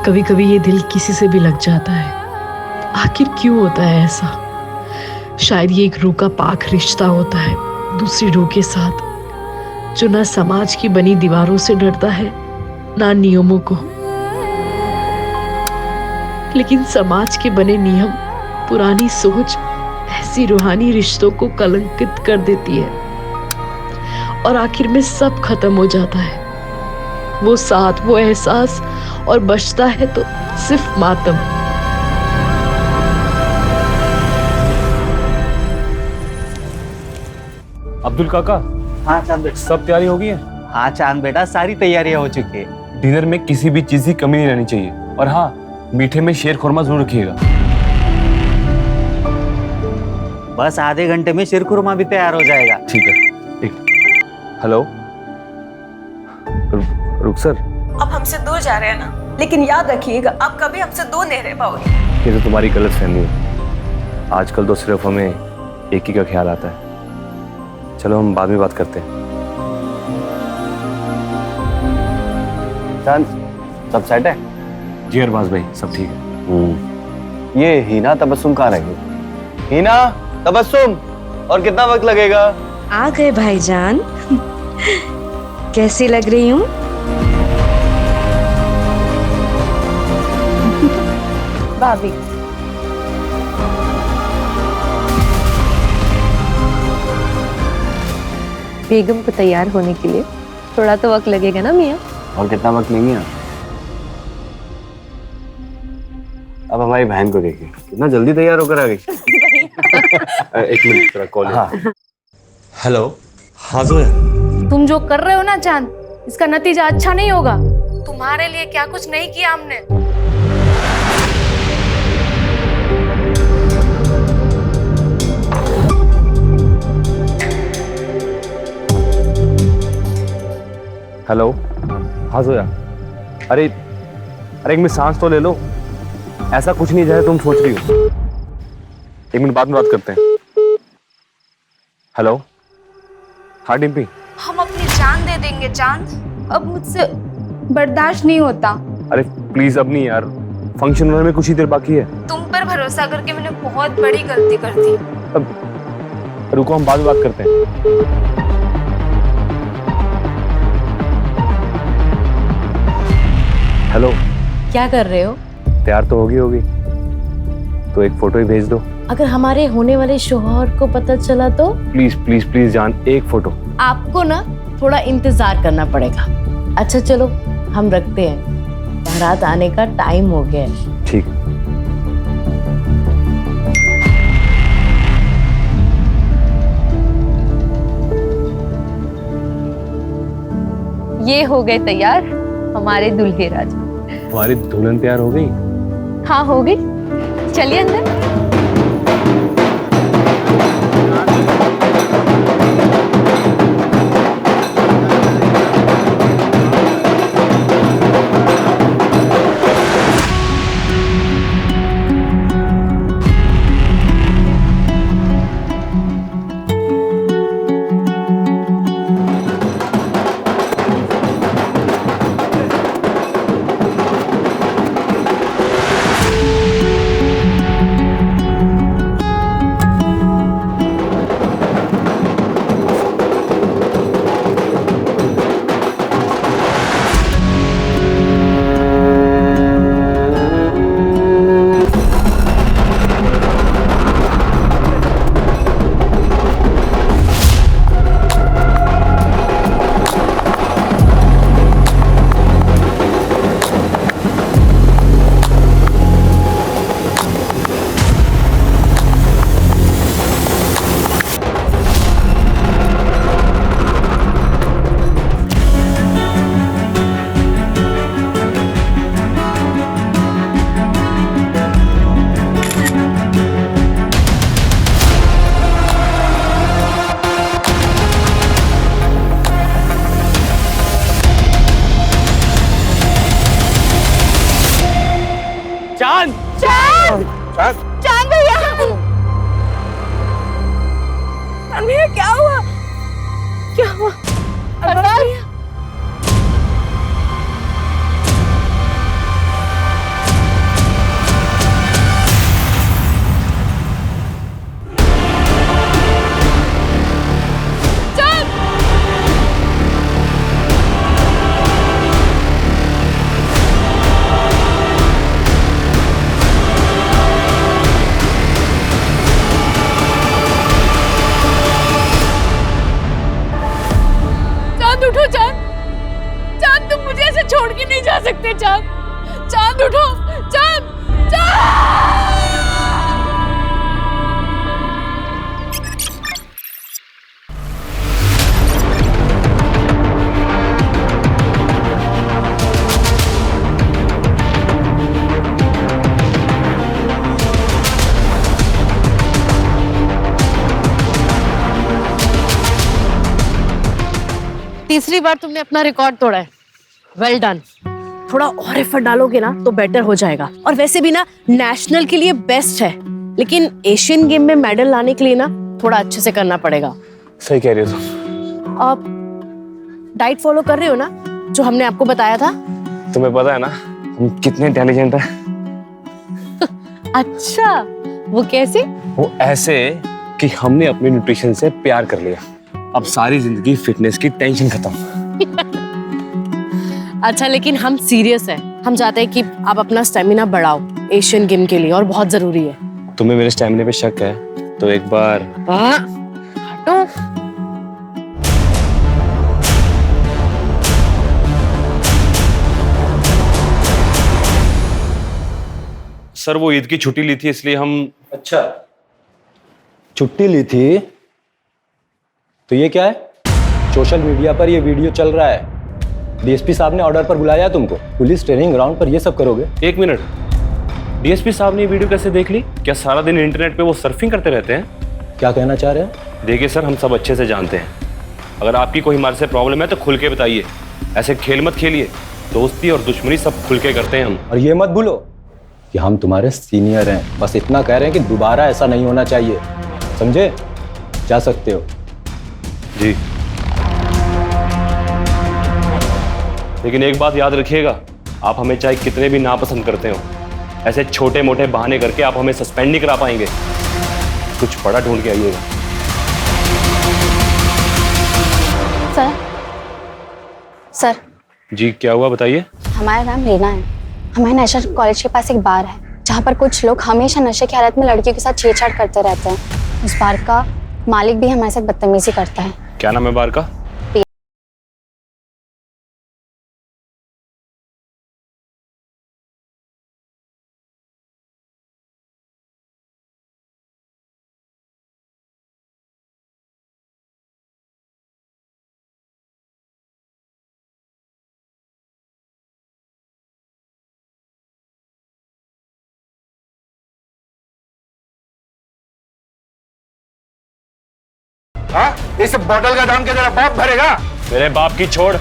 कभी कभी ये दिल किसी से भी लग जाता है। आखिर क्यों होता है ऐसा? शायद ये एक रूह का पाक रिश्ता होता है दूसरी रूह के साथ, जो ना समाज की बनी दीवारों से डरता है ना नियमों को। लेकिन समाज के बने नियम, पुरानी सोच ऐसी रूहानी रिश्तों को कलंकित कर देती है और आखिर में सब खत्म हो जाता है। वो साथ, वो एहसास, और बचता है तो सिर्फ मातम। अब्दुल काका। हाँ चांद बेटा। सब तैयारी हो गई है? हाँ चांद बेटा, सारी तैयारियां हो चुकी है। डिनर में किसी भी चीज की कमी नहीं रहनी चाहिए, और हाँ, मीठे में शेर खुरमा जरूर रखिएगा। बस आधे घंटे में शीर खुरमा भी तैयार हो जाएगा। ठीक है। हेलो रुक सर। अब हमसे दूर जा रहे हैं ना, लेकिन याद रखिएगा आप कभी हमसे दूर नहीं रह पाओगे। ये तो तुम्हारी गलत फहमी है। आजकल तो सिर्फ हमें एक ही का ख्याल आता है। चलो हम बाद में बात करते हैं। चांद, सब सेट है? जी अरबाज भाई, सब ठीक है। ये हीना तबस्सुम कहाँ रही? हीना तबस्सुम, और कितना वक्त लगेगा? आ गए भाईजान। कैसी लग रही हूँ? भाभी, बेगम को तैयार होने के लिए थोड़ा तो वक्त लगेगा ना मियाँ? और कितना वक्त नहीं है? अब हमारी बहन को देखिए, कितना जल्दी तैयार होकर आ गई। एक मिनट, तेरा कॉल है। हेलो। हाँ जोया। तुम जो कर रहे हो ना चांद, इसका नतीजा अच्छा नहीं होगा। तुम्हारे लिए क्या कुछ नहीं किया हमने। हेलो। हाँ जोया। अरे एक मिनट सांस तो ले लो। ऐसा कुछ नहीं जैसे तुम सोच रही हो। एक मिनट बाद में बात करते हैं। हेलो। हाँ डिम्पी। हम अपनी जान दे देंगे चांद, अब मुझसे बर्दाश्त नहीं होता। अरे प्लीज अब नहीं यार, फंक्शन होने में कुछ ही देर बाकी है। तुम पर भरोसा करके मैंने बहुत बड़ी गलती कर दी। अब रुको, हम बाद में बात करते हैं। हेलो। क्या कर रहे हो? तैयार तो होगी तो एक फोटो ही भेज दो। अगर हमारे होने वाले शौहर को पता चला तो? प्लीज प्लीज प्लीज जान, एक फोटो। आपको ना थोड़ा इंतजार करना पड़ेगा। अच्छा चलो हम रखते हैं, बारात आने का टाइम हो गया है। ठीक। ये हो गए तैयार हमारे दूल्हे राजा। तुम्हारी दुल्हन तैयार हो गई? हाँ हो गई, चलिए अंदर। चांद भैया, भैया क्या हुआ? क्या हुआ? नहीं जा सकते चांद। चांद उठो, चांद, चांद। तीसरी बार तुमने अपना रिकॉर्ड तोड़ा है, वेल डन। थोड़ा और एफर्ट डालोगे ना तो बेटर हो जाएगा। और वैसे भी ना नेशनल के लिए बेस्ट है, लेकिन एशियन गेम में मेडल लाने के लिए ना थोड़ा अच्छे से करना पड़ेगा। सही कह रही हो तुम। आप डाइट फॉलो कर रहे हो ना, जो हमने आपको बताया था? तुम्हें पता है ना हम कितने इंटेलिजेंट हैं। अच्छा, वो कैसे? वो ऐसे कि हमने अपने न्यूट्रिशन से प्यार कर लिया। अब सारी जिंदगी फिटनेस की टेंशन खत्म। अच्छा, लेकिन हम सीरियस हैं। हम चाहते हैं कि आप अपना स्टेमिना बढ़ाओ एशियन गेम के लिए, और बहुत जरूरी है। तुम्हें मेरे स्टेमिना पे शक है तो एक बार हटो। सर वो ईद की छुट्टी ली थी इसलिए हम। अच्छा, छुट्टी ली थी तो ये क्या है? सोशल मीडिया पर ये वीडियो चल रहा है। डीएसपी साहब ने ऑर्डर पर बुलाया तुमको। पुलिस ट्रेनिंग ग्राउंड पर ये सब करोगे? एक मिनट, डीएसपी साहब ने ये वीडियो कैसे देख ली? क्या सारा दिन इंटरनेट पे वो सर्फिंग करते रहते हैं? क्या कहना चाह रहे हैं? देखिए सर, हम सब अच्छे से जानते हैं, अगर आपकी कोई हमारे से प्रॉब्लम है तो खुल के बताइए। ऐसे खेल मत खेलिए, दोस्ती और दुश्मनी सब खुल के करते हैं हम। और ये मत भूलो कि हम तुम्हारे सीनियर हैं। बस इतना कह रहे हैं कि दोबारा ऐसा नहीं होना चाहिए, समझे? जा सकते हो। जी, लेकिन एक बात याद रखिएगा, आप हमें चाहे कितने भी नापसंद करते हो, ऐसे छोटे मोटे बहाने करके आप हमें सस्पेंड नहीं करा पाएंगे। कुछ बड़ा ढूंढ के आइएगा। सर, जी क्या हुआ बताइए। हमारा नाम रीना है। हमारे नेशनल कॉलेज के पास एक बार है जहाँ पर कुछ लोग हमेशा नशे की हालत में लड़कियों के साथ छेड़छाड़ करते रहते हैं। उस बार का मालिक भी हमारे साथ बदतमीजी करता है। क्या नाम है बार का? इस बोतल का दाम क्या तेरा बाप भरेगा? मेरे बाप की छोड़,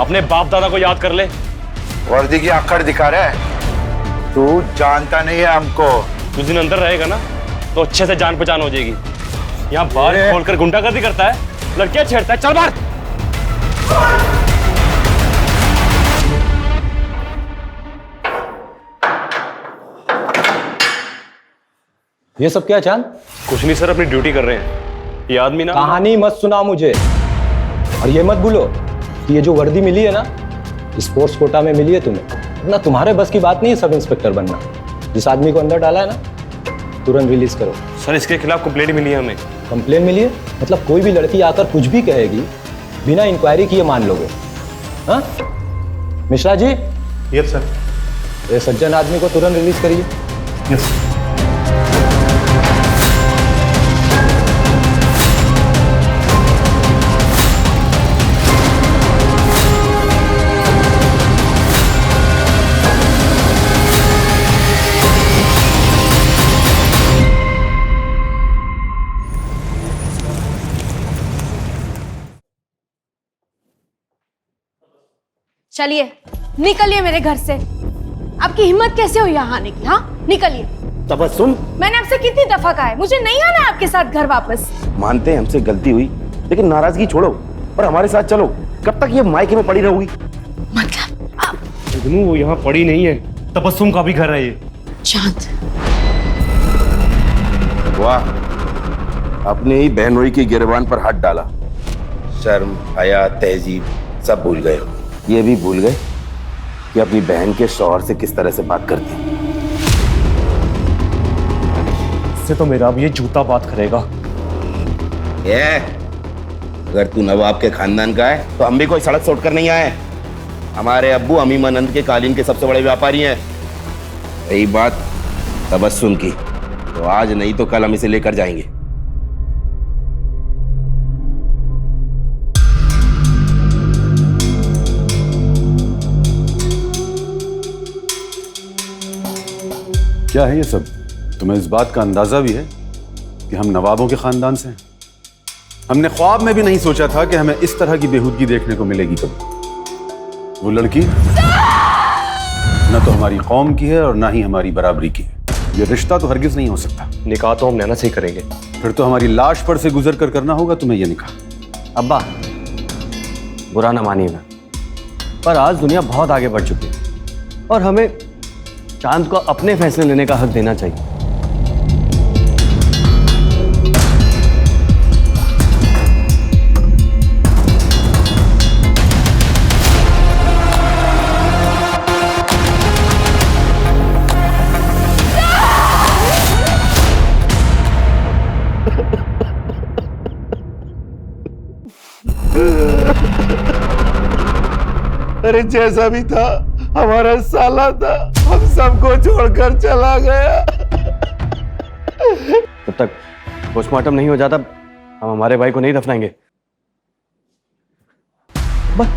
अपने बाप दादा को याद कर ले। वर्दी की आखड़ दिखा रहा है। तू जानता नहीं है हमको। कुछ दिन अंदर रहेगा ना तो अच्छे से जान पहचान हो जाएगी। यहाँ बार खोलकर गुंडागर्दी करता है, लड़कियां छेड़ता है। चल बाहर। ये सब क्या चांद? कुछ नहीं सर, अपनी ड्यूटी कर रहे हैं। ये आदमी ना कहानी मत सुनाओ मुझे। और ये मत भूलो कि ये जो वर्दी मिली है ना, स्पोर्ट्स कोटा में मिली है तुम्हें। ना तुम्हारे बस की बात नहीं है सब इंस्पेक्टर बनना। जिस आदमी को अंदर डाला है ना, तुरंत रिलीज करो। सर इसके खिलाफ कंप्लेंट मिली है हमें। कंप्लेन मिली है? मतलब कोई भी लड़की आकर कुछ भी कहेगी, बिना इंक्वायरी किए मान लोगे? हाँ मिश्रा जी? Yes sir. ये सज्जन आदमी को तुरंत रिलीज करिए। यस। चलिए, निकलिए मेरे घर से। आपकी हिम्मत कैसे हुई यहाँ आने की? हाँ, निकलिए। तबस्सुम, मैंने आपसे कितनी दफा कहा है, मुझे नहीं आना है आपके साथ घर वापस। मानते हैं हमसे गलती हुई, लेकिन नाराजगी छोड़ो और हमारे साथ चलो। कब तक ये मायके में पड़ी रहोगी? मतलब वो यहाँ पड़ी नहीं है, तबस्सुम का भी घर है ये। चांद, वाह, अपने ही बहनोई की गिरबान पर हाथ डाला। शर्म, हया, तहजीब सब भूल गए। ये भी भूल गए कि अपनी बहन के शौहर से किस तरह से बात करते हैं। इससे तो मेरा अब ये जूता बात करेगा। अगर तू नवाब के खानदान का है तो हम भी कोई सड़क छोड़कर नहीं आए। हमारे अब्बू अमीमानंद के कालीन के सबसे बड़े व्यापारी हैं। रही बात तबस्सुम की, तो आज नहीं तो कल हम इसे लेकर जाएंगे। क्या है ये सब? तुम्हें इस बात का अंदाजा भी है कि हम नवाबों के खानदान से हैं? हमने ख्वाब में भी नहीं सोचा था कि हमें इस तरह की बेहूदगी देखने को मिलेगी कभी। वो लड़की न तो हमारी कौम की है और ना ही हमारी बराबरी की है। ये रिश्ता तो हरगिज नहीं हो सकता। निकाह तो हम नैना से ही करेंगे। फिर तो हमारी लाश पर से गुजर कर करना होगा तुम्हें ये निकाह। अब्बा, बुरा ना मानिएगा, पर आज दुनिया बहुत आगे बढ़ चुकी है और हमें चांद को अपने फैसले लेने का हक देना चाहिए। अरे जैसा भी था हमारा साला था, हम सबको छोड़कर चला गया। जब तक पोस्टमार्टम नहीं हो जाता हम हमारे भाई को नहीं दफनाएंगे। बस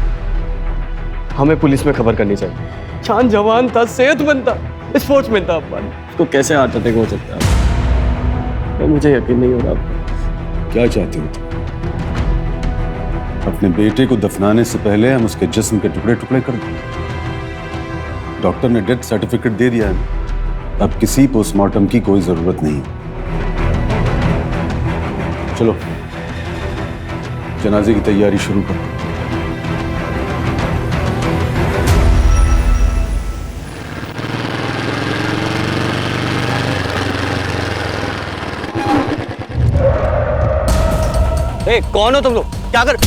हमें पुलिस में खबर करनी चाहिए। चांद जवान था, सेहतमंद था, स्पोर्ट्समैन था। उसको कैसे हार्ट अटैक हो सकता है? मुझे यकीन नहीं हो रहा। क्या चाहते हो तुम? अपने बेटे को दफनाने से पहले हम उसके जिस्म के टुकड़े टुकड़े कर दें। डॉक्टर ने डेथ सर्टिफिकेट दे दिया है, अब किसी पोस्टमार्टम की कोई जरूरत नहीं। चलो जनाजे की तैयारी शुरू करो। ए, कौन हो तुम लोग? क्या कर?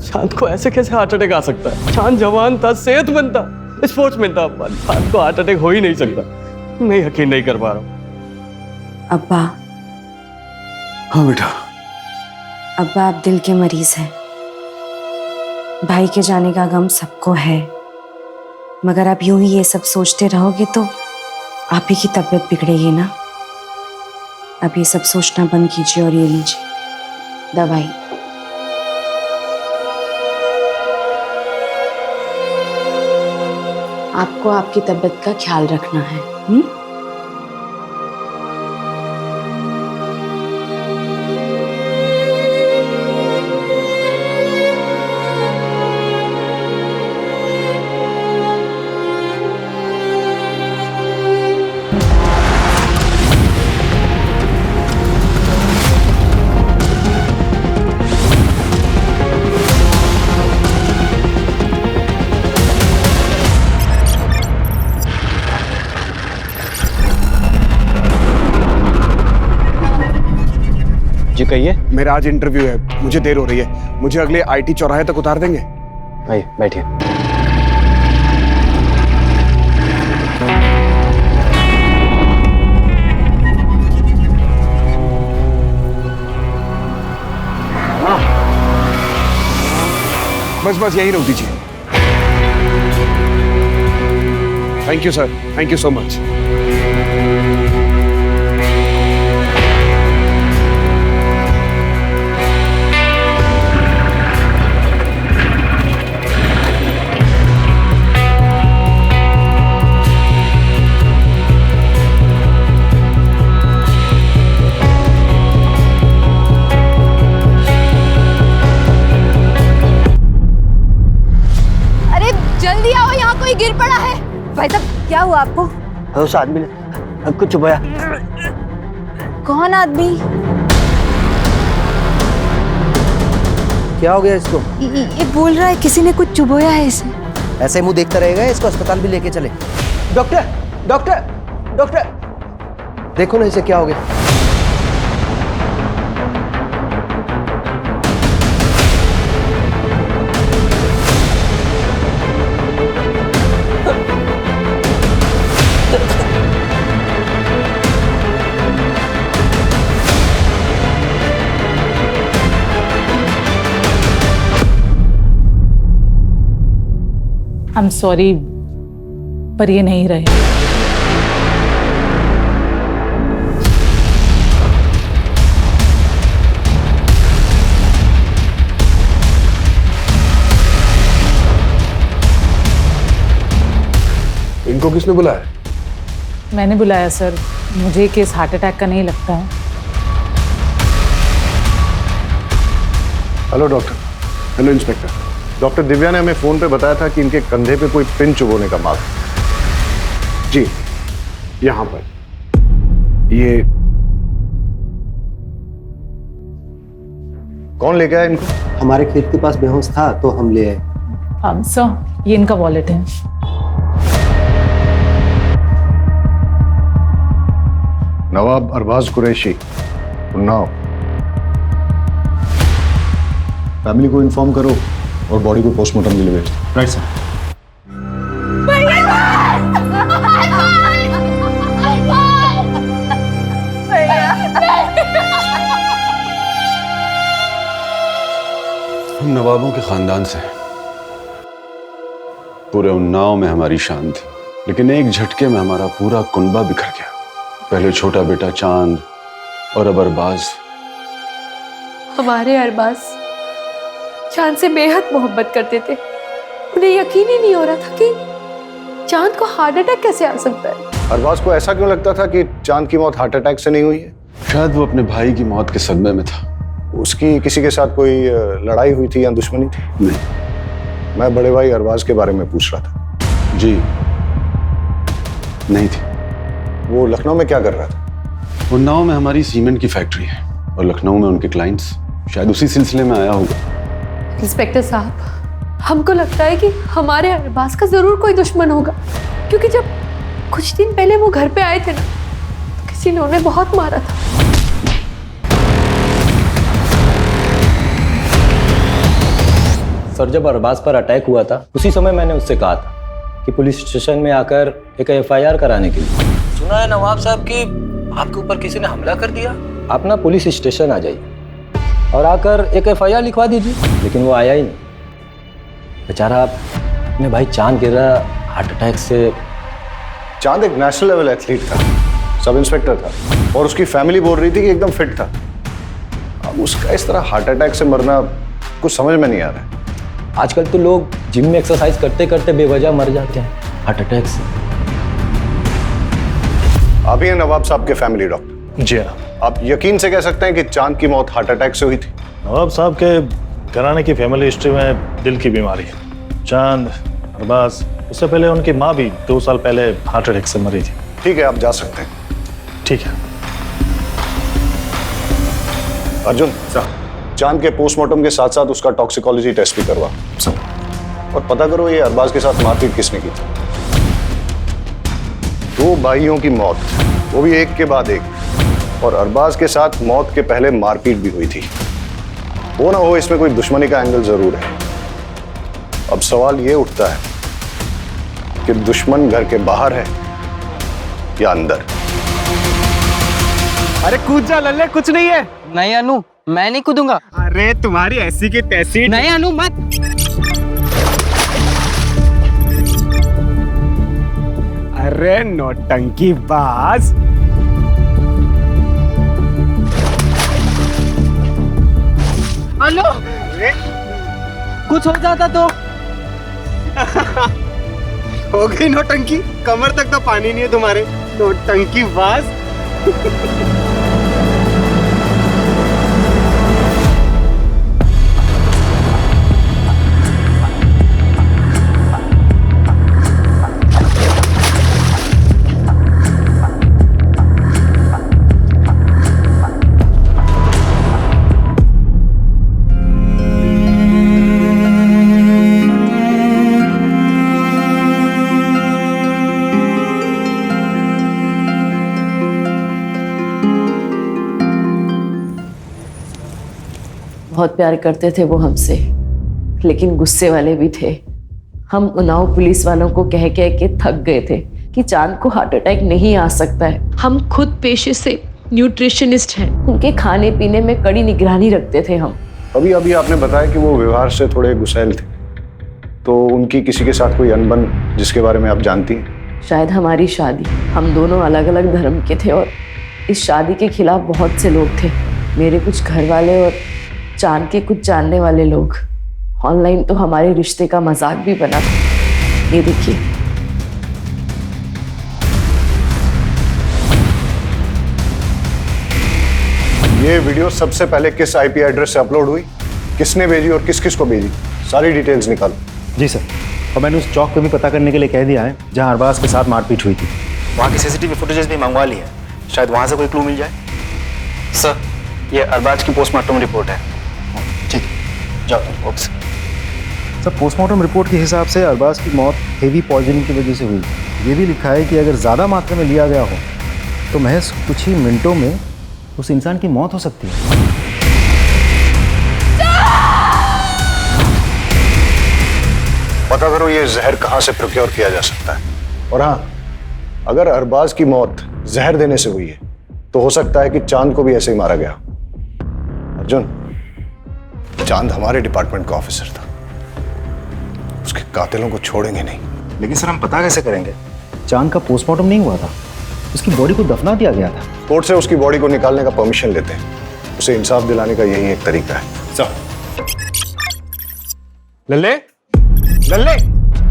चांद को ऐसे कैसे हार्ट अटैक आ सकता है? चांद जवान था, सेहतमंद था, स्पोर्ट्समैन था। चांद को हार्ट अटैक हो ही नहीं सकता। मैं यकीन नहीं कर पा रहा हूँ। अब्बा। हाँ बेटा। अब्बा, आप दिल के मरीज हैं। भाई के जाने का गम सबको है, मगर आप यूं ही ये सब सोचते रहोगे तो आप ही की तबीयत बिगड़ेगी ना। अब ये सब सोचना बंद कीजिए और ये लीजिए दवाई। आपको आपकी तबीयत का ख्याल रखना है। जी कहिए। मेरा आज इंटरव्यू है, मुझे देर हो रही है। मुझे अगले आईटी चौराहे तक उतार देंगे? आइए बैठिए। बस बस यही रोक दीजिए। Thank you sir, thank you so much. जल्दी आओ, यहाँ कोई गिर पड़ा है। भाई साहब क्या हुआ आपको? उस आदमी ने कुछ चुपाया। कौन आदमी? क्या हो गया इसको? ये बोल रहा है किसी ने कुछ चुभोया है इसे। ऐसे मुंह देखता रहेगा, इसको अस्पताल भी लेके चले। डॉक्टर डॉक्टर डॉक्टर, देखो ना इसे क्या हो गया। आई एम सॉरी, पर ये नहीं रहे। इनको किसने बुलाया? मैंने बुलाया सर, मुझे केस हार्ट अटैक का नहीं लगता है। Hello doctor. Hello inspector. Doctor Divya ने हमें फोन पे बताया था कि इनके कंधे पे कोई पिन चुभोने का मार्क है। जी, यहां पर। ये कौन लेके आया इनको? हमारे खेत के पास बेहोश था तो हम ले आए। सर, ये इनका वॉलेट है। नवाब अरबाज कुरैशी, उन्नाव। फैमिली को इन्फॉर्म करो और बॉडी को पोस्टमार्टम के लिए भेज दो। Right sir. हम नवाबों के खानदान से हैं। पूरे उन्नाव में हमारी शान थी, लेकिन एक झटके में हमारा पूरा कुनबा बिखर गया। पहले छोटा बेटा चांद और अब अरबाज। हमारे अरबाज चांद से बेहद मोहब्बत करते थे। उन्हें यकीन ही नहीं हो रहा था कि चांद को हार्ट अटैक कैसे आ सकता है। अरबाज को ऐसा क्यों लगता था कि चांद की मौत हार्ट अटैक से नहीं हुई है? शायद वो अपने भाई की मौत के सदमे में था। उसकी किसी के साथ कोई लड़ाई हुई थी या दुश्मनी थी? नहीं। मैं बड़े भाई अरबाज के बारे में पूछ रहा था। जी नहीं थी। वो लखनऊ में क्या कर रहा था? उन्नाव में हमारी सीमेंट की फैक्ट्री है और लखनऊ में उनके क्लाइंट्स। शायद उसी सिलसिले में आया होगा। इंस्पेक्टर साहब, हमको लगता है कि हमारे अरबाज का जरूर कोई दुश्मन होगा, क्योंकि जब कुछ दिन पहले वो घर पे आए थे ना, तो किसी ने उन्हें बहुत मारा था। सर, जब अरबाज पर अटैक हुआ था उसी समय मैंने उससे कहा था कि पुलिस स्टेशन में आकर एक FIR कराने के लिए। सुना है नवाब साहब कि आपके ऊपर किसी ने हमला कर दिया। आप ना पुलिस स्टेशन आ जाइए और आकर एक FIR लिखवा दीजिए। लेकिन वो आया ही नहीं। बेचारा अपने भाई चांद गिरा हार्ट अटैक से। चांद एक नेशनल लेवल एथलीट था, सब इंस्पेक्टर था और उसकी फैमिली बोल रही थी कि एकदम फिट था। अब उसका इस तरह हार्ट अटैक से मरना कुछ समझ में नहीं आ रहा है। आजकल तो लोग जिम में एक्सरसाइज करते करते बेवजह मर जाते हैं हार्ट अटैक से। आप ही हैं नवाब साहब के फैमिली डॉक्टर? जी हाँ। आप यकीन से कह सकते हैं कि चांद की मौत हार्ट अटैक से हुई थी? नवाब साहब के घराने की फैमिली हिस्ट्री में दिल की बीमारी है। चांद, अरबाज, उससे पहले उनकी माँ भी 2 साल पहले हार्ट अटैक से मरी थी। ठीक है, आप जा सकते हैं। ठीक है। अर्जुन साहब, चांद के पोस्टमार्टम के साथ साथ उसका टॉक्सिकोलॉजी टेस्ट भी करवा और पता करो ये अरबाज के साथ मारपीट किसने की थी। 2 भाइयों की मौत, वो भी एक के बाद एक, और अरबाज के साथ मौत के पहले मारपीट भी हुई थी। वो ना हो इसमें कोई दुश्मनी का एंगल जरूर है। अब सवाल ये उठता है कि दुश्मन घर के बाहर है या अंदर। अरे कूद जा लल्ले, कुछ नहीं है। नहीं अनु, मैं नहीं कूदूंगा। अरे तुम्हारी ऐसी की तैसी। नहीं अनु, मत। अरे नौटंकी बाज। अनु, कुछ हो जाता तो। हो गई नौटंकी, कमर तक तो पानी नहीं है तुम्हारे। नौटंकी बाज। बहुत प्यार करते थे वो हमसे, लेकिन गुस्से वाले भी थे। हम उन्नाव पुलिस वालों को कह कह के थक गए थे कि चांद को हार्ट अटैक नहीं आ सकता है। हम खुद पेशे से न्यूट्रिशनिस्ट हैं, उनके खाने पीने में कड़ी निगरानी रखते थे हम। अभी अभी आपने बताया कि वो व्यवहार से थोड़े गुस्सैल थे, तो उनकी किसी के साथ कोई अनबन जिसके बारे में आप जानती हैं? शायद हमारी शादी, हम दोनों अलग अलग धर्म के थे और इस शादी के खिलाफ बहुत से लोग थे। मेरे कुछ घर वाले और चांद के कुछ जानने वाले लोग। ऑनलाइन तो हमारे रिश्ते का मजाक भी बना था। ये देखिए, ये वीडियो सबसे पहले किस आईपी एड्रेस से अपलोड हुई, किसने भेजी और किस किस को भेजी, सारी डिटेल्स निकालो। जी सर, और मैंने उस चौक पे भी पता करने के लिए कह दिया है जहां अरबाज के साथ मारपीट हुई थी। वहाँ की सीसीटीवी फुटेजेस भी मंगवा ली है, शायद वहाँ से कोई क्लू मिल जाए। सर, ये अरबाज की पोस्टमार्टम रिपोर्ट है। ठीक, जाओ। ओके सर, पोस्टमार्टम रिपोर्ट के हिसाब से अरबाज की मौत हेवी पॉइजनिंग की वजह से हुई। ये भी लिखा है कि अगर ज़्यादा मात्रा में लिया गया हो तो महज कुछ ही मिनटों में उस इंसान की मौत हो सकती है। पता करो ये जहर कहाँ से प्रोक्योर किया जा सकता है। और हाँ, अगर अरबाज की मौत जहर देने से हुई है तो हो सकता है कि चांद को भी ऐसे ही मारा गया। अर्जुन, चांद हमारे डिपार्टमेंट का ऑफिसर था, उसके कातिलों को छोड़ेंगे नहीं। लेकिन सर, हम पता कैसे करेंगे? चांद का पोस्टमार्टम नहीं हुआ था, उसकी बॉडी को दफना दिया गया था। कोर्ट से उसकी बॉडी को निकालने का परमिशन लेते हैं, उसे इंसाफ दिलाने का यही एक तरीका है। लल्ले, लल्ले,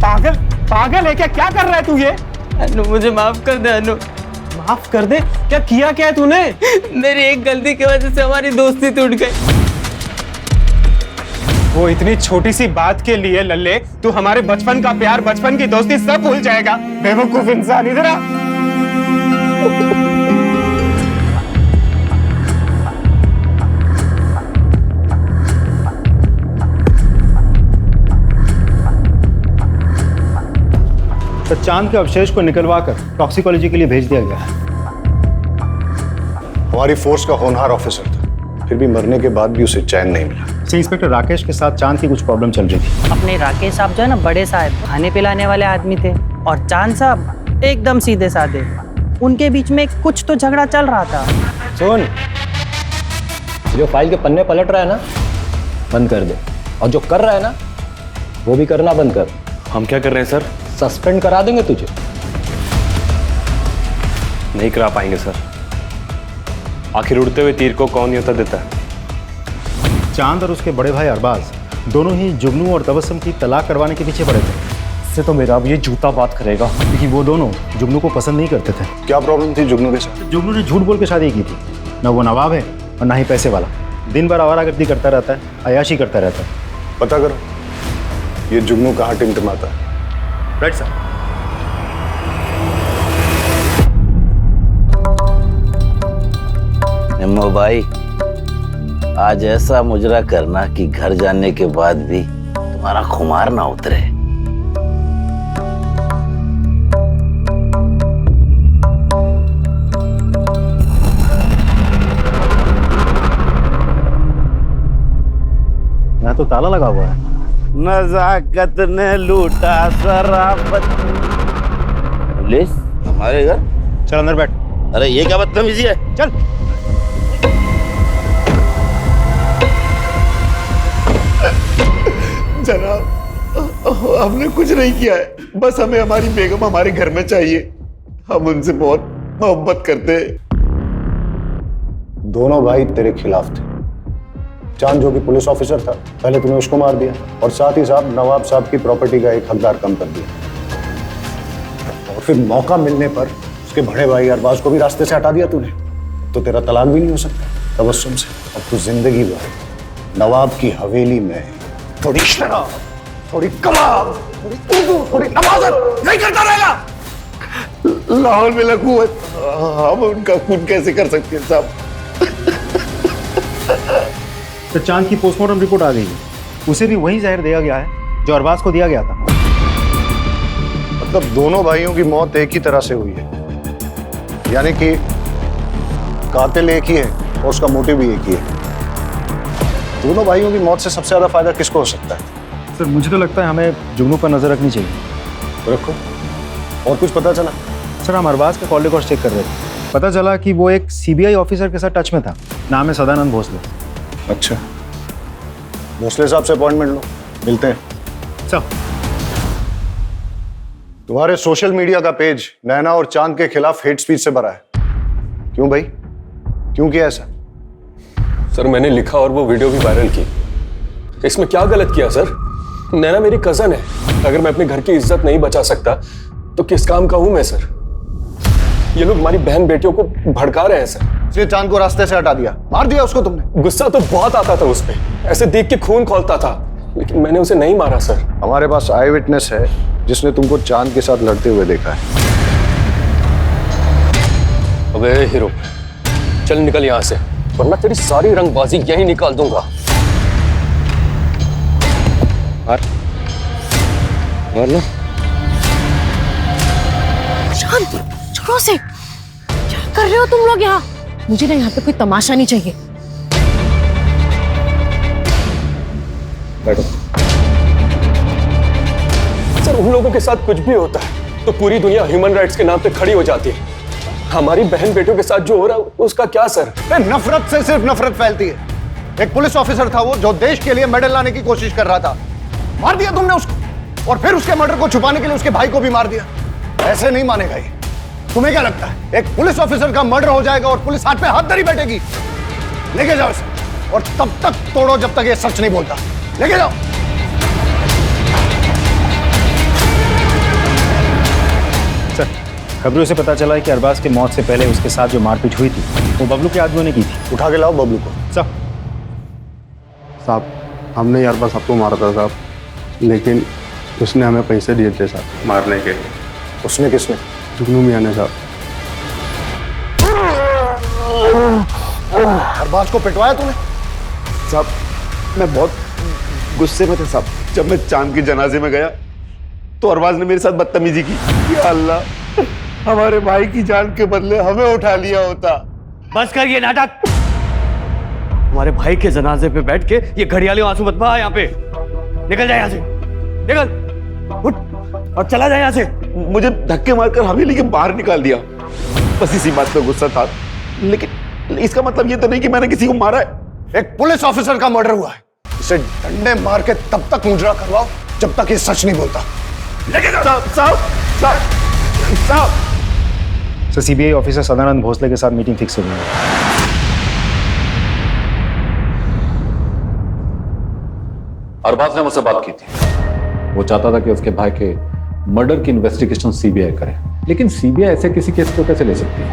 पागल पागल है क्या? क्या कर रहा है तू ये? अनु, मुझे माफ कर दे अनु। माफ कर दे? क्या किया है तूने? मेरी एक गलती की वजह से हमारी दोस्ती टूट गई। वो इतनी छोटी सी बात के लिए लल्ले तू हमारे बचपन का प्यार, बचपन की दोस्ती सब भूल जाएगा? बेवकूफ इंसान, इधर आ। तो चांद के अवशेष को निकलवाकर टॉक्सिकोलॉजी के लिए भेज दिया गया है। हमारी फोर्स का होनहार ऑफिसर था, फिर भी मरने के बाद भी उसे चैन नहीं मिला। इंस्पेक्टर राकेश के साथ चांद की कुछ प्रॉब्लम चल रही थी। अपने राकेश साहब जो है ना, बड़े साहब, खाने पिलाने वाले आदमी थे, और चांद साहब एकदम सीधे साधे। उनके बीच में कुछ तो झगड़ा चल रहा था। सुन, जो फाइल के पन्ने पलट रहा है ना, बंद कर दे, और जो कर रहा है ना वो भी करना बंद कर। हम क्या कर रहे हैं सर? सस्पेंड करा देंगे तुझे। नहीं करा पाएंगे सर, आखिर उड़ते हुए तीर को कौन न्योता देता है? चांद और उसके बड़े भाई अरबाज दोनों ही जुगनू और तबस्सुम की तलाक करवाने के पीछे पड़े थे। इससे तो मेरा अब ये जूता बात करेगा, क्योंकि वो दोनों जुगनू को पसंद नहीं करते थे। क्या प्रॉब्लम थी जुगनू के साथ? जुगनू ने झूठ बोल के शादी की थी। न वो नवाब है और ना ही पैसे वाला, दिन भर आवारागर्दी करता रहता है, अयाशी करता रहता है। पता करो ये जुगनू कहाँ टिमटिमाता है। Right sir. निम्मो भाई, आज ऐसा मुजरा करना कि घर जाने के बाद भी तुम्हारा खुमार ना उतरे। यहाँ तो ताला लगा हुआ है। नजाकत ने लूटा शराफत। पुलिस हमारे घर? चल अंदर बैठ। अरे ये क्या बदतमीजी है? चल। जनाब, हमने कुछ नहीं किया है, बस हमें हमारी बेगम हमारे घर में चाहिए। हम उनसे बहुत मोहब्बत करते हैं। दोनों भाई तेरे खिलाफ थे। चांद जो कि पुलिस ऑफिसर था, पहले तूने उसको मार दिया, और साथ ही साथ नवाब साहब की प्रॉपर्टी का एक हकदार कम कर दिया, और फिर मौका मिलने पर उसके बड़े भाई अरबाज को भी रास्ते से हटा दिया तूने। तो तेरा तलाक भी नहीं हो सकता तबस्सुम से। अब तू जिंदगी भर नवाब की हवेली में थोड़ी शराब, थोड़ी कबाब, थोड़ी उर्दू, थोड़ी नमाज़त नहीं करता रहेगा। लाहौल में लकूवत, हम उनका खून कैसे कर सकते हैं साहब? तो चांद की पोस्टमार्टम रिपोर्ट आ गई है, उसे भी वही जहर दिया गया है जो अरबाज को दिया गया था। मतलब दोनों भाइयों की मौत एक ही तरह से हुई है, यानी कि कातिल एक ही है और उसका मोटिव भी एक ही है। दोनों भाइयों की मौत से सबसे ज्यादा फायदा किसको हो सकता है? सर मुझे तो लगता है हमें जुगनू पर नजर रखनी चाहिए। रखो। और कुछ पता चला? सर हम अरबाज के कॉल रिकॉर्ड चेक कर रहे थे, पता चला कि वो एक सीबीआई ऑफिसर के साथ टच में था, नाम है सदानंद भोसले। अच्छा, भोसले साहब से अपॉइंटमेंट लो, मिलते हैं। सर तुम्हारे सोशल मीडिया का पेज नैना और चांद के खिलाफ हेट स्पीच से भरा है। क्यों भाई, क्यों किया ऐसा? सर मैंने लिखा और वो वीडियो भी वायरल की। इसमें क्या गलत किया सर? नैना मेरी कजन है, अगर मैं अपने घर की इज्जत नहीं बचा सकता तो किस काम का हूं मैं सर? ये लोग हमारी बहन बेटियों को भड़का रहे हैं सर। इसलिए चांद को रास्ते से हटा दिया, मार दिया उसको तुमने? गुस्सा तो बहुत आता था उस पे, ऐसे देख के खून खौलता था, लेकिन मैंने उसे नहीं मारा सर। हमारे पास आई विटनेस है जिसने तुमको चांद के साथ लड़ते हुए देखा है। अबे हीरो, चल निकल यहां से, वरना तेरी सारी रंगबाजी यहीं निकाल दूंगा। शांत, छोड़ो से। क्या कर रहे हो तुम लोग यहाँ? मुझे ना यहाँ पे कोई तमाशा नहीं चाहिए। बैठो। सर उन लोगों के साथ कुछ भी होता है तो पूरी दुनिया ह्यूमन राइट्स के नाम पे खड़ी हो जाती है। हमारी बहन बेटियों के साथ जो हो रहा है उसका क्या सर? नफरत से सिर्फ नफरत फैलती है। एक पुलिस ऑफिसर था वो जो देश के लिए मेडल लाने की कोशिश कर रहा था, मार दिया तुमने उसको, और फिर उसके मर्डर को छुपाने के लिए उसके भाई को भी मार दिया। ऐसे नहीं मानेगा ये। तुम्हें क्या लगता है एक पुलिस ऑफिसर का मर्डर हो जाएगा और पुलिस हाथ पे हाथ धरी बैठेगी? लेके जाओ इसे, और तब तक तोड़ो जब तक ये सच नहीं बोलता। लेके जाओ। सर खबरों से पता चला है कि अरबाज के मौत से पहले उसके साथ जो मारपीट हुई थी वो बबलू के आदमियों ने की थी। उठा के लाओ बबलू को। साहब हमने यार बस आपको मारा था साहब, लेकिन उसने हमें पैसे दिए थे साहब मारने के। उसने किसने? जुगनू मियां ने साहब। अरबाज को पिटवाया तूने? साहब मैं बहुत गुस्से में था साहब। जब मैं चांद के जनाजे में गया तो अरबाज ने मेरे साथ बदतमीजी की। या अल्लाह, हमारे भाई की जान के बदले हमें उठा लिया होता। बस कर ये नाटक। हमारे भाई के जनाजे पे बैठ के ये घड़ियाली आंसू मत बहा। यहाँ पे निकल जाए, यहाँ से निकल, उठ और चला जाए यहाँ से। मुझे धक्के मारकर हवेली के बाहर निकाल दिया, बस इसी बात पे गुस्सा था। लेकिन इसका मतलब ये तो नहीं कि मैंने किसी को मारा है। एक पुलिस ऑफिसर का मर्डर हुआ है, इसे डंडे मार के तब तक मुजरा करवाओ जब तक ये सच नहीं बोलता। लेके जाओ। साहब sir CBI officer Sadanand Bhosle के साथ मीटिंग फिक्स हो गई है। अरबाज ने मुझसे बात की थी, वो चाहता था कि उसके भाई के मर्डर की इन्वेस्टिगेशन सीबीआई करे, लेकिन सीबीआई ऐसे किसी केस को कैसे ले सकती है?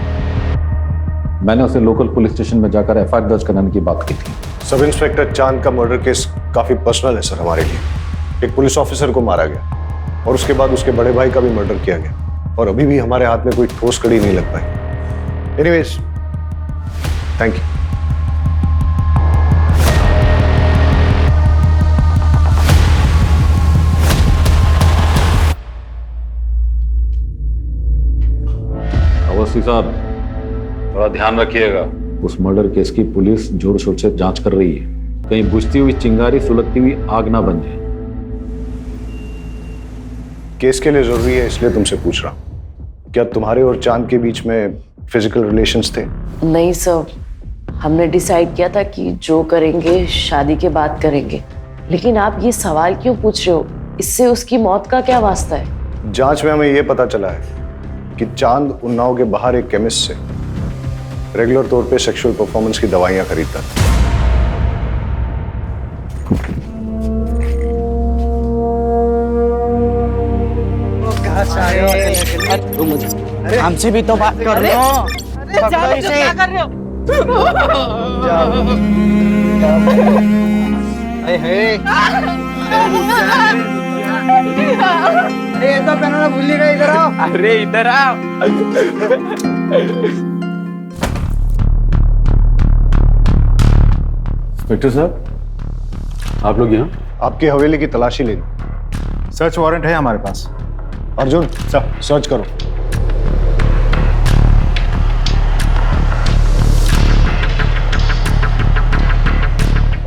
मैंने उसे लोकल पुलिस स्टेशन में जाकर एफआईआर दर्ज कराने की बात की थी। सब इंस्पेक्टर चांद का मर्डर केस काफी पर्सनल है सर हमारे लिए। एक पुलिस ऑफिसर को मारा गया और उसके बाद उसके बड़े भाई का भी मर्डर किया गया, और अभी भी हमारे हाथ में कोई ठोस कड़ी नहीं लग पाई। Anyways, thank you. अवस्थी साहब थोड़ा ध्यान रखिएगा, उस मर्डर केस की पुलिस जोर शोर से जांच कर रही है, कहीं बुझती हुई चिंगारी सुलगती हुई आग ना बन जाए। केस के लिए जरूरी है इसलिए तुमसे पूछ रहा हूं, क्या तुम्हारे और चांद के बीच में फिजिकल रिलेशंस थे? नहीं सर, हमने डिसाइड किया था कि जो करेंगे शादी के बाद करेंगे। लेकिन आप ये सवाल क्यों पूछ रहे हो? इससे उसकी मौत का क्या वास्ता है? जांच में हमें यह पता चला है कि चांद उन्नाव के बाहर एक केमिस्ट से रेगुलर तौर पे सेक्सुअल परफॉर्मेंस की दवाइयां खरीदता था। हमसे भी तो बात कर लो। पकड़ो इसे। क्या कर रहे हो? अरे ये तो पहनना भूल ही गए, इधर आओ। अरे इधर आओ। इंस्पेक्टर साहब, आप लोग यहाँ? आपकी हवेली की तलाशी लेनी। सर्च वारंट है हमारे पास। अर्जुन सर, सर्च करो।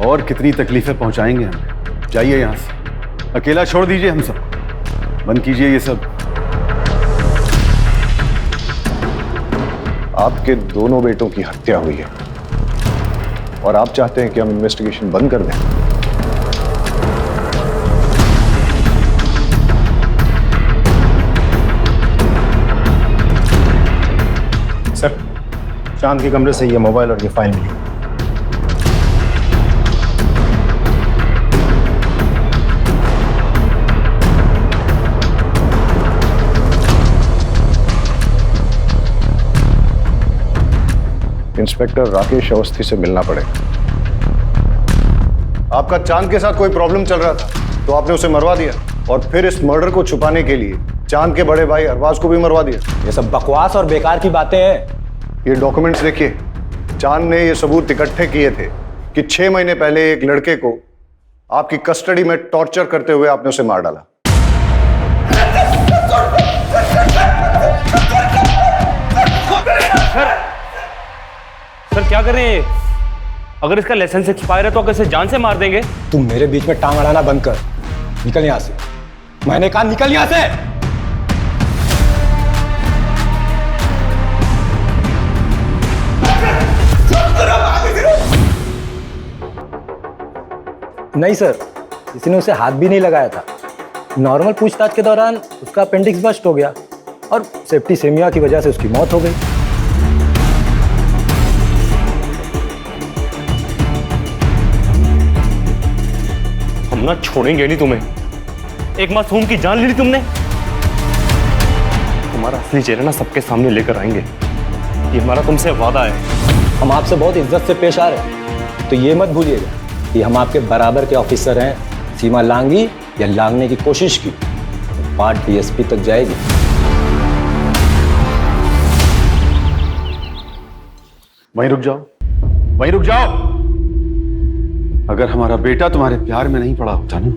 और कितनी तकलीफें पहुंचाएंगे हम। जाइए यहां से, अकेला छोड़ दीजिए हम सब, बंद कीजिए ये सब। आपके दोनों बेटों की हत्या हुई है और आप चाहते हैं कि हम इन्वेस्टिगेशन बंद कर दें। सर, चांद के कमरे से ये मोबाइल और ये फाइल मिली। इंस्पेक्टर राकेश अवस्थी से मिलना पड़ेगा। आपका चांद के साथ कोई प्रॉब्लम चल रहा था तो आपने उसे मरवा दिया और फिर इस मर्डर को छुपाने के लिए चांद के बड़े भाई अरबाज को भी मरवा दिया। ये सब बकवास और बेकार की बातें हैं। ये डॉक्यूमेंट्स देखिए, चांद ने ये सबूत इकट्ठे किए थे कि 6 महीने पहले एक लड़के को आपकी कस्टडी में टॉर्चर करते हुए आपने उसे मार डाला। सर क्या कर रहे हैं? अगर इसका लाइसेंस एक्सपायर है तो कैसे जान से मार देंगे? तुम मेरे बीच में टांग अड़ाना बंद कर, निकल यहां से। मैंने कहा निकल यहां से। नहीं सर, किसी ने उसे हाथ भी नहीं लगाया था। नॉर्मल पूछताछ के दौरान उसका अपेंडिक्स बस्ट हो गया और सेप्टिसेमिया की वजह से उसकी मौत हो गई। हम ना छोड़ेंगे नहीं तुम्हें। एक मासूम की जान ले ली तुमने। तुम्हारा असली चेहरा ना सबके सामने लेकर आएंगे, ये हमारा तुमसे वादा है। हम आपसे बहुत इज्जत से पेश आ रहे हैं, तो ये मत भूलिएगा कि हम आपके बराबर के ऑफिसर हैं। सीमा लांगी या लांगने की कोशिश की तो बात डीएसपी तक जाएगी। वहीं रुक जाओ, वहीं रुक जाओ। अगर हमारा बेटा तुम्हारे प्यार में नहीं पड़ा होता ना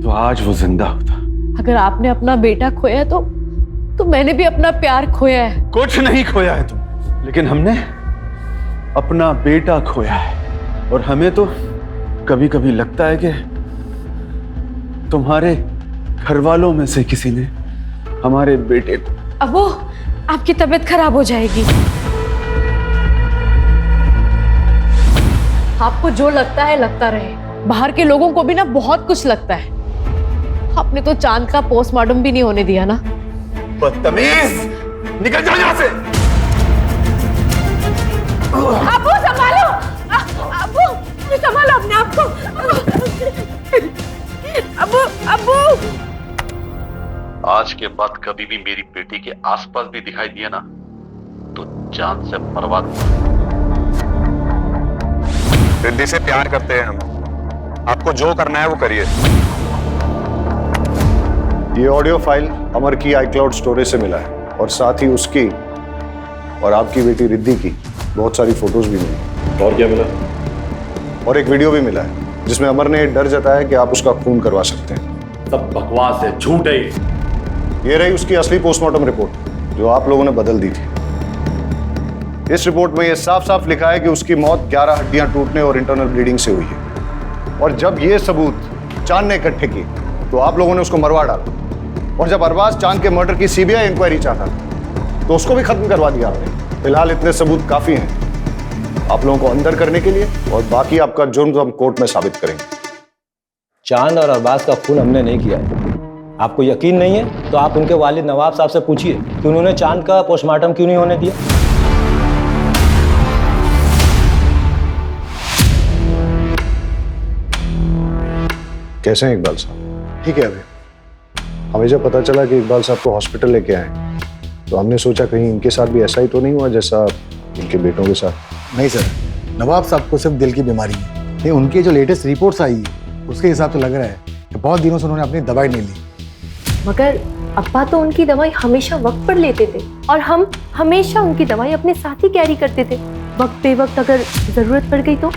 तो आज वो जिंदा होता। अगर आपने अपना बेटा खोया तो मैंने भी अपना प्यार खोया है। कुछ नहीं खोया है तुम, लेकिन हमने अपना बेटा खोया है। और हमें तो कभी कभी लगता है कि तुम्हारे घर वालों में से किसी ने हमारे बेटे को। अब वो आपकी तबीयत खराब हो जाएगी। आपको जो लगता है लगता रहे, बाहर के लोगों को भी ना बहुत कुछ लगता है। आपने तो चांद का पोस्टमार्टम भी नहीं होने दिया ना। बदतमीज, निकल जाओ यहाँ से। अबू संभालो, अबू संभालो अपने आप को। अबू अबू आज के बाद कभी भी मेरी बेटी के आसपास भी दिखाई दिया ना तो जान से मरवा दूंगा। रिद्धि से प्यार करते हैं हम, आपको जो करना है वो करिए। ये ऑडियो फाइल अमर की iCloud स्टोरेज से मिला है और साथ ही उसकी और आपकी बेटी रिद्धि की बहुत सारी फोटोज भी मिली। और क्या मिला? और एक वीडियो भी मिला है जिसमें अमर ने डर जताया कि आप उसका खून करवा सकते हैं। सब बकवास है, झूठ है। ये रही उसकी असली पोस्टमार्टम रिपोर्ट जो आप लोगों ने बदल दी थी। इस रिपोर्ट में यह साफ साफ लिखा है कि उसकी मौत 11 हड्डियां टूटने और इंटरनल ब्लीडिंग से हुई है। और जब ये सबूत चांद ने इकट्ठे किए तो आप लोगों ने उसको मरवा डाला। और जब अरबाज चांद के मर्डर की सीबीआई इंक्वायरी चाहता तो उसको भी खत्म करवा दिया आपने। फिलहाल इतने सबूत काफी हैं आप लोगों को अंदर करने के लिए, और बाकी आपका जुर्म हम कोर्ट में साबित करेंगे। चांद और अरबाज का खून हमने नहीं किया है। आपको यकीन नहीं है तो आप उनके वालिद नवाब साहब से पूछिए कि उन्होंने चांद का पोस्टमार्टम क्यों नहीं होने दिया। कैसे हैं इकबाल साहब? ठीक है। अभी हमें जब पता चला कि इकबाल साहब को हॉस्पिटल लेके आए तो हमने सोचा कहीं इनके साथ भी ऐसा ही तो नहीं हुआ जैसा इनके बेटों के साथ। नहीं सर, नवाब साहब को सिर्फ दिल की बीमारी है। नहीं, उनकी जो लेटेस्ट रिपोर्ट्स आई है उसके हिसाब से लग रहा है कि बहुत दिनों से उन्होंने अपनी दवाई नहीं ली। मगर अब्बा तो उनकी दवाई हमेशा वक्त पर लेते थे और हम हमेशा उनकी दवाई अपने साथ ही कैरी करते थे। वक्त पे वक्त अगर जरूरत पड़ गई तो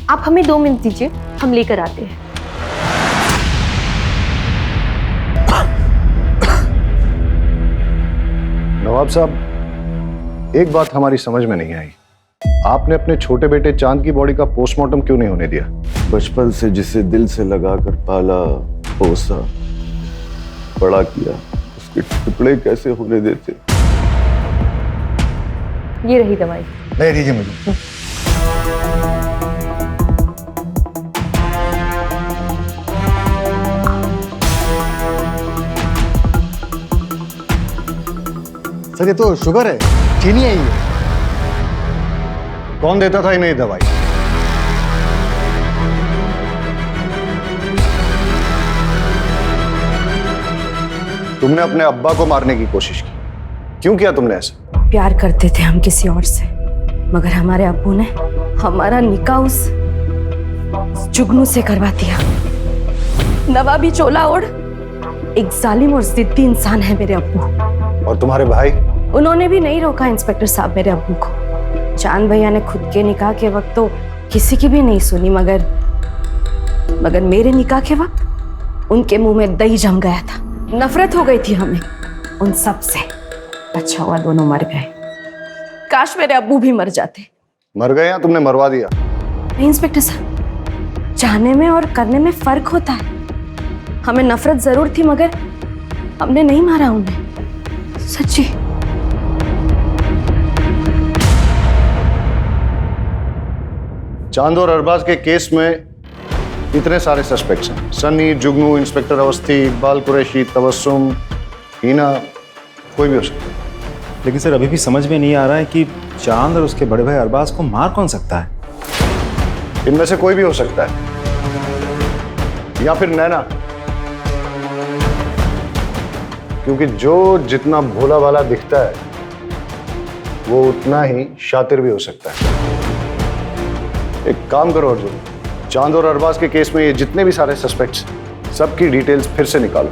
आप हमें 2 मिनट दीजिए, हम लेकर आते हैं। नवाब साहब, एक बात हमारी समझ में नहीं आई। आपने अपने छोटे बेटे चांद की बॉडी का पोस्टमार्टम क्यों नहीं होने दिया? बचपन से जिसे दिल से लगा कर पाला, पोसा, बड़ा किया, उसके टुकड़े कैसे होने देते? ये रही दवाई। दे दीजिए मुझे। सर ये तो शुगर है, चीनी है ये। कौन देता था इन्हें दवाई? तुमने अपने अब्बा को मारने की कोशिश की, क्यों किया तुमने ऐसा? प्यार करते थे हम किसी और से, मगर हमारे अब्बू ने हमारा निकाह उस जुगनू से करवा दिया। नवाबी चोला ओढ़ एक जालिम और जिद्दी इंसान है मेरे अब्बू। और तुम्हारे भाई? उन्होंने भी नहीं रोका इंस्पेक्टर साहब मेरे अब्बू को। चांद भैया ने खुद के निकाह के वक्त तो किसी की भी नहीं सुनी, मगर मेरे निकाह के वक्त उनके मुंह में दही जम गया था। नफरत हो गई थी हमें उन सब से। अच्छा हुआ दोनों मर गए, काश मेरे अब्बू भी मर जाते। मर गए या तुमने मरवा दिया? नहीं इंस्पेक्टर साहब, चाहने में और करने में फर्क होता है। हमें नफरत जरूर थी मगर हमने नहीं मारा उन्हें, सच्ची। चांद और अरबाज के केस में इतने सारे सस्पेक्ट्स हैं। सनी, जुगनू, इंस्पेक्टर अवस्थी, इकबाल कुरैशी, तबस्सुम, हीना, कोई भी हो सकता है। लेकिन सर अभी भी समझ में नहीं आ रहा है कि चांद और उसके बड़े भाई अरबाज को मार कौन सकता है? इनमें से कोई भी हो सकता है, या फिर नैना, क्योंकि जो जितना भोला भाला दिखता है वो उतना ही शातिर भी हो सकता है। एक काम करो अर्जुन, चांद और अरबाज के केस में ये जितने भी सारे सस्पेक्ट्स, सबकी डिटेल्स फिर से निकालो।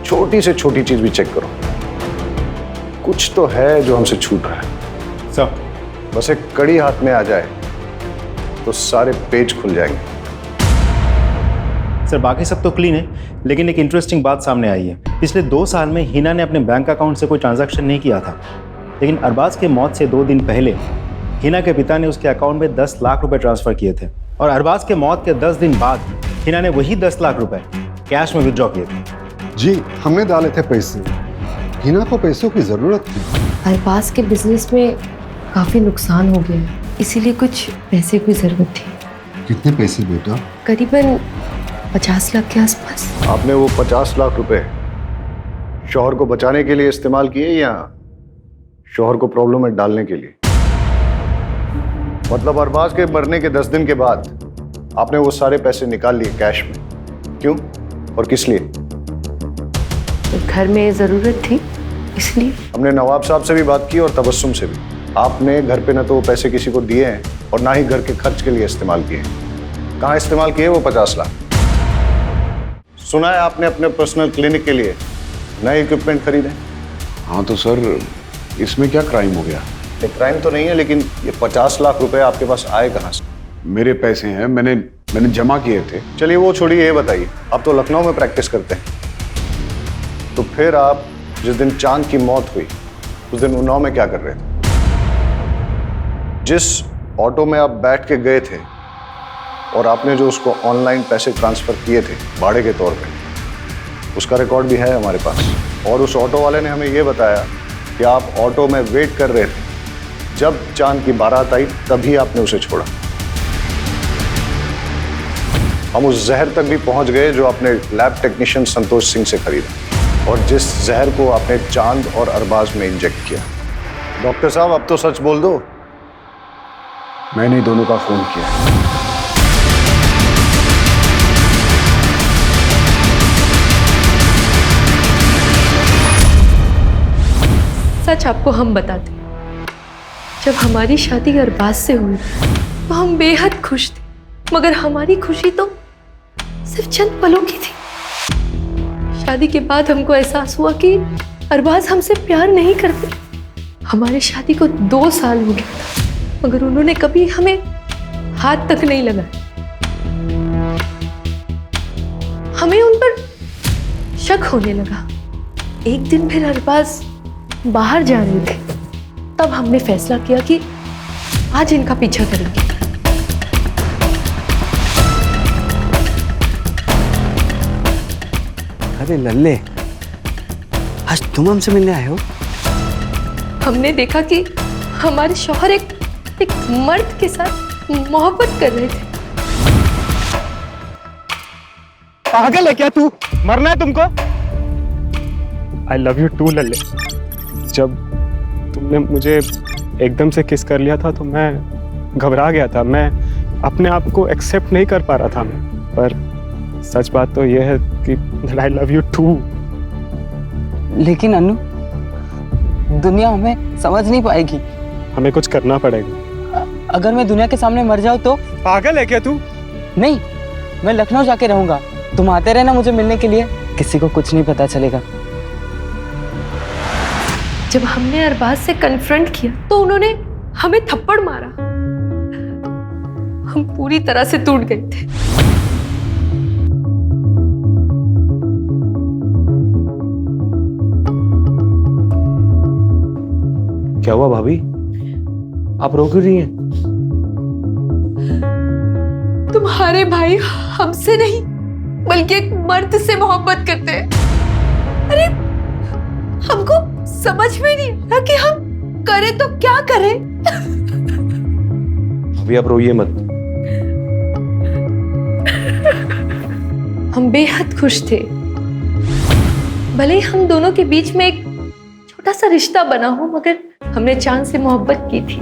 छोटी से छोटी चीज भी चेक करो, कुछ तो है जो हमसे छूट रहा है। सर बस एक कड़ी हाथ में आ जाए तो सारे पेज खुल जाएंगे। सर बाकी सब तो क्लीन है, लेकिन एक इंटरेस्टिंग बात सामने आई है। पिछले 2 साल में हिना ने अपने बैंक अकाउंट से कोई ट्रांजैक्शन नहीं किया था, लेकिन अरबाज के मौत से 2 दिन पहले हिना के पिता ने उसके अकाउंट में 10 लाख रुपए ट्रांसफर किए थे, और अरबाज के मौत के 10 दिन बाद हिना ने वही 10 लाख रुपए कैश में विड्रॉ किए थे। जी हमने डाले थे पैसे, हिना को पैसों की जरूरत थी। अरबाज के बिजनेस में काफी नुकसान हो गया है, इसीलिए कुछ पैसे की जरूरत थी। कितने पैसे बेटा? करीबन 50 लाख के आसपास। आपने वो 50 लाख रुपए शौहर को बचाने के लिए इस्तेमाल किए या शौहर को प्रॉब्लम में डालने के लिए? मतलब अरबाज के मरने के 10 दिन के बाद आपने वो सारे पैसे निकाल लिए कैश में, क्यों और किस लिए? घर में जरूरत थी इसलिए। हमने नवाब साहब से भी बात की और तबस्सुम से भी। आपने घर पे न तो वो पैसे किसी को दिए हैं और ना ही घर के खर्च के लिए इस्तेमाल किए हैं। कहाँ इस्तेमाल किए वो 50 लाख? सुना है आपने अपने पर्सनल क्लिनिक के लिए नए इक्विपमेंट खरीदे। हाँ तो सर इसमें क्या क्राइम हो गया? ये क्राइम तो नहीं है, लेकिन ये 50 लाख रुपए आपके पास आए कहाँ से? मेरे पैसे हैं, मैंने जमा किए थे। चलिए वो छोड़िए, ये बताइए, आप तो लखनऊ में प्रैक्टिस करते हैं, तो फिर आप जिस दिन चांद की मौत हुई उस दिन उन्नाव में क्या कर रहे थे? जिस ऑटो में आप बैठ के गए थे और आपने जो उसको ऑनलाइन पैसे ट्रांसफर किए थे भाड़े के तौर पे, उसका रिकॉर्ड भी है हमारे पास। और उस ऑटो वाले ने हमें ये बताया कि आप ऑटो में वेट कर रहे थे, जब चांद की बारात आई तभी आपने उसे छोड़ा। हम उस जहर तक भी पहुंच गए जो आपने लैब टेक्नीशियन संतोष सिंह से खरीदा और जिस जहर को आपने चांद और अरबाज में इंजेक्ट किया। डॉक्टर साहब अब तो सच बोल दो, मैंने दोनों का फोन किया। सच आपको हम बताते, जब हमारी शादी अरबाज से हुई तो हम बेहद खुश थे, मगर हमारी खुशी तो सिर्फ चंद पलों की थी। शादी के बाद हमको एहसास हुआ कि अरबाज हमसे प्यार नहीं करते। हमारी शादी को 2 साल हो गया था, मगर उन्होंने कभी हमें हाथ तक नहीं लगाया। हमें उन पर शक होने लगा। एक दिन फिर अरबाज बाहर जा रहे थे, तब हमने फैसला किया कि आज इनका पीछा करेंगे। अरे लल्ले, आज तुम हमसे मिलने आए हो? हमने देखा कि हमारे शौहर एक मर्द के साथ मोहब्बत कर रहे थे। पागल है क्या तू? मरना है तुमको? आई लव यू टू लल्ले। जब तुमने मुझे एकदम से किस कर लिया था तो मैं घबरा गया था। मैं अपने आप को एक्सेप्ट नहीं कर पा रहा था मैं, पर सच बात तो यह है कि आई लव यू टू। लेकिन अनु, दुनिया हमें समझ नहीं पाएगी। हमें कुछ करना पड़ेगा। अगर मैं दुनिया के सामने मर जाऊं तो? पागल है क्या तू? नहीं, मैं लखनऊ जाके रहूंगा। तुम आते रहना मुझे मिलने के लिए, किसी को कुछ नहीं पता चलेगा। जब हमने अरबाज से कन्फ्रंट किया तो उन्होंने हमें थप्पड़ मारा। हम पूरी तरह से टूट गए थे। क्या हुआ भाभी? आप रो क्यों रही हैं? तुम्हारे भाई हमसे नहीं बल्कि एक मर्द से मोहब्बत करते हैं। अरे हमको समझ में नहीं आ कि हम करें तो क्या करें। अभी आप रोइए मत। हम बेहद खुश थे। भले ही हम दोनों के बीच में एक छोटा सा रिश्ता बना हो, मगर हमने चांद से मोहब्बत की थी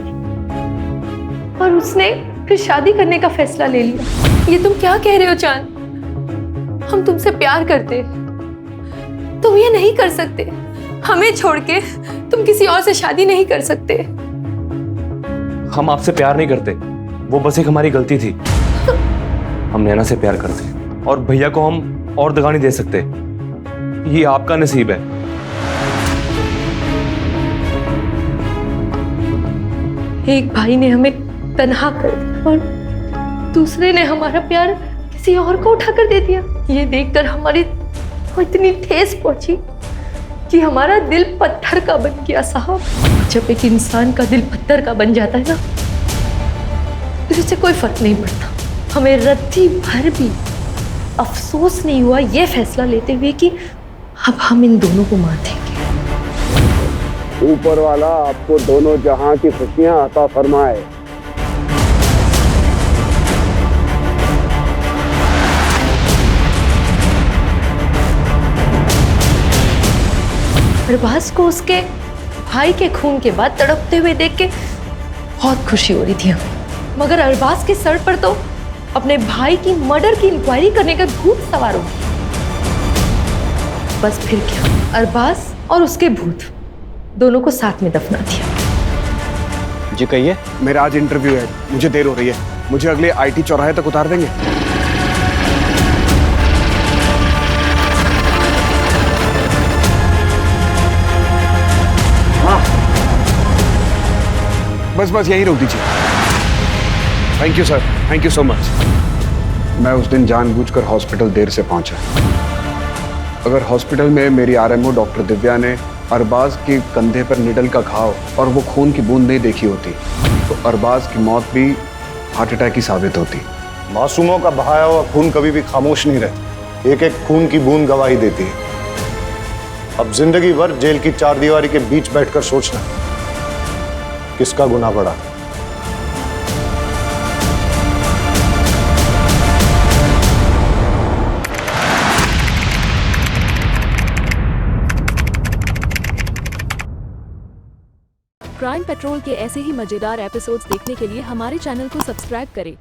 और उसने फिर शादी करने का फैसला ले लिया। ये तुम क्या कह रहे हो चांद? हम तुमसे प्यार करते, तुम ये नहीं कर सकते। हमें छोड़ के तुम किसी और से शादी नहीं कर सकते। हम आपसे प्यार नहीं करते, वो बस एक हमारी गलती थी। हम नैना से प्यार करते और भैया को हम और दगा नहीं दे सकते। ये आपका नसीब है। एक भाई ने हमें तन्हा कर दिया और दूसरे ने हमारा प्यार किसी और को उठाकर दे दिया। ये देखकर हमारी इतनी ठेस पहुंची कि हमारा दिल पत्थर का बन गया साहब। जब एक इंसान का दिल पत्थर का बन जाता है ना, फिर उससे कोई फर्क नहीं पड़ता। हमें रत्ती भर भी अफसोस नहीं हुआ ये फैसला लेते हुए कि अब हम इन दोनों को मार देंगे। ऊपर वाला आपको दोनों जहां की खुशियां अता फरमाए। अरबाज को उसके भाई के खून के बाद तड़पते हुए देख के बहुत खुशी हो रही थी हमें, मगर अरबाज के सर पर तो अपने भाई की मर्डर की इंक्वायरी करने का भूत सवार हो गया। बस फिर क्या, अरबाज और उसके भूत दोनों को साथ में दफना दिया। जी कहिए। मेरा आज इंटरव्यू है, मुझे देर हो रही है। मुझे अगले आईटी चौराहे तक उतार देंगे? हाँ, बस यही रोक दीजिए। Thank you sir, thank you so much. मैं उस दिन जानबूझकर हॉस्पिटल देर से पहुंचा। अगर हॉस्पिटल में मेरी आरएमओ डॉक्टर दिव्या ने अरबाज के कंधे पर निडल का घाव और वो खून की बूंद नहीं देखी होती तो अरबाज की मौत भी हार्ट अटैक ही साबित होती। मासूमों का बहाया हुआ खून कभी भी खामोश नहीं रहता। एक एक खून की बूंद गवाही देती है। अब जिंदगी भर जेल की चारदीवारी के बीच बैठकर सोचना किसका गुनाह बढ़ा। क्राइम पेट्रोल के ऐसे ही मजेदार एपिसोड्स देखने के लिए हमारे चैनल को सब्सक्राइब करें